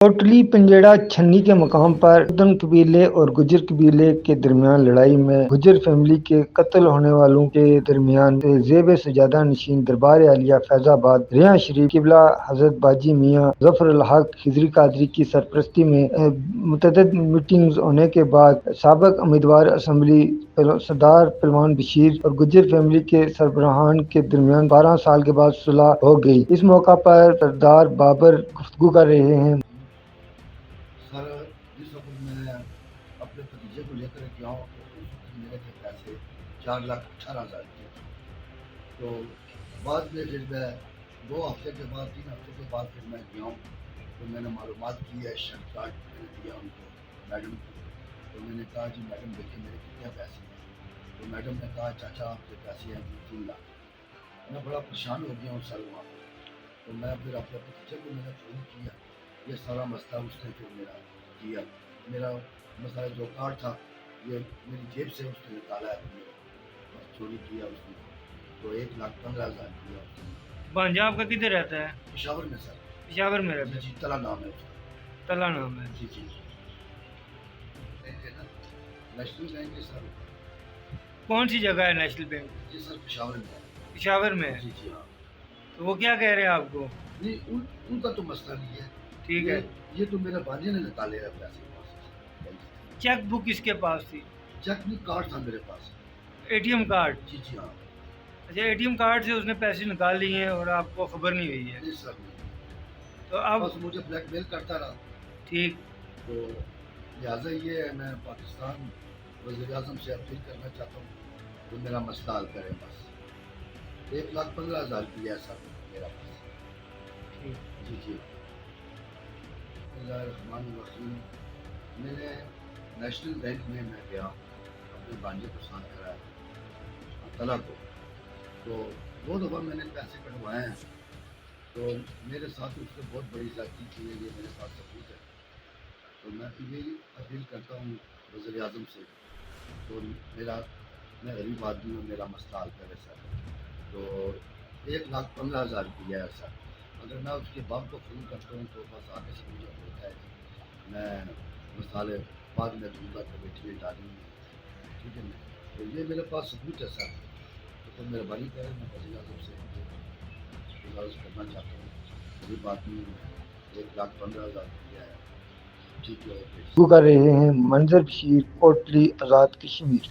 کوٹلی پنجیڑا چھنی کے مقام پر اردن قبیلے اور گجر قبیلے کے درمیان لڑائی میں گجر فیملی کے قتل ہونے والوں کے درمیان زیب سجادہ نشین دربار عالیہ فیض آباد ریاں شریف قبلہ حضرت باجی میاں ظفر الحق خضری قادری کی سرپرستی میں متعدد میٹنگز ہونے کے بعد سابق امیدوار اسمبلی سردار پروان بشیر اور گجر فیملی کے سربراہان کے درمیان 12 سال کے بعد صلح ہو گئی۔ اس موقع پر سردار بابر گفتگو کر رہے ہیں۔ سر، جس وقت میں اپنے بھتیجے کو لے کر گیا ہوں تو اس وقت میرے تھے پیسے 4,18,000 کے۔ تو بعد میں پھر میں 2 ہفتے کے بعد 3 ہفتے کے بعد پھر میں گیا ہوں تو میں نے معلومات کی ہے، شرط کارڈ میں نے دیا ان کو میڈم کو۔ تو میں نے کہا جی میڈم دیکھیے میرے کتنے پیسے ہیں۔ تو میڈم نے کہا چاچا آپ کے پیسے ہیں 3 لاکھ۔ میں بڑا پریشان ہو گیا ہوں سر وہاں پہ۔ تو میں پھر اپنے بھتیجے کو میں نے فون کیا، یہ سارا مسئلہ اس نے پھر میرا کیا۔ میرا مسئلہ جو کارڈ تھا یہ میری جیب سے اس نے نکالا ہے، چوری کیا اس نے۔ تو 1,15,000 دیا اس نے۔ بھانجا آپ کا کدھر رہتا ہے؟ پشاور میں سر۔ پشاور میں رہتا ہے؟ جی تلا نام ہے اس کا۔ تلا نام ہے؟ جی جی نیشنل بینک ہے سر۔ کون سی جگہ ہے نیشنل بینک؟ جی سر پشاور میں ہے۔ پشاور میں؟ جی جی ہاں۔ تو وہ کیا کہہ رہے ہیں آپ کو؟ نہیں ان کا تو مسئلہ نہیں ہے، ٹھیک ہے۔ یہ تو میرے بھانجے نے نکالے ہیں پیسے۔ چیک بک کس کے پاس تھی؟ چیک نہیں، کارڈ تھا میرے پاس۔ A T M card? جی جی ہاں۔ اچھا، اے ٹی ایم کارڈ سے اس نے پیسے نکال لیے ہیں اور آپ کو خبر نہیں ہوئی ہے؟ نہیں سر نہیں۔ تو اب بس مجھے بلیک میل کرتا رہا۔ ٹھیک۔ تو لہٰذا یہ ہے میں پاکستان وزیر اعظم سے اپیل کرنا چاہتا ہوں کہ میرا مسئلہ حل کریں بس۔ 1,15,000 کی ہے سر میرا پاس۔ جی جی۔ بسم اللہ الرحمن الرحیم۔ میں نے نیشنل بینک میں گیا، اپنے بھانجے کو ساتھ کرایا تلا کو۔ تو 2 دفعہ میں نے پیسے کٹوائے ہیں۔ تو میرے ساتھ اس نے بہت بڑی زیادتی کی ہے، یہ میرے پاس ثبوت ہے۔ تو میں یہی اپیل کرتا ہوں وزیر اعظم سے، تو میں غریب آدمی ہوں، میرا مسئلہ حل کرے سر۔ تو 1,15,000 دیا ہے سر۔ اگر میں اس کے باپ کو فون کرتا ہوں تو بس آگے سے مجھے ہوتا ہے کہ میں مسالے بعد میں دوں گا، کمیٹی میں ڈالوں گی، ٹھیک ہے نا۔ تو یہ میرے پاس ثبوت ہے سر۔ تو مہربانی کریں، میں وزیر اعظم سے گزارش کرنا چاہتا ہوں، غریب آدمی ہوں، 1,15,000 دیا ہے، ٹھیک ہے۔ کر رہے ہیں منظر بشیر، کوٹلی، آزاد کشمیر۔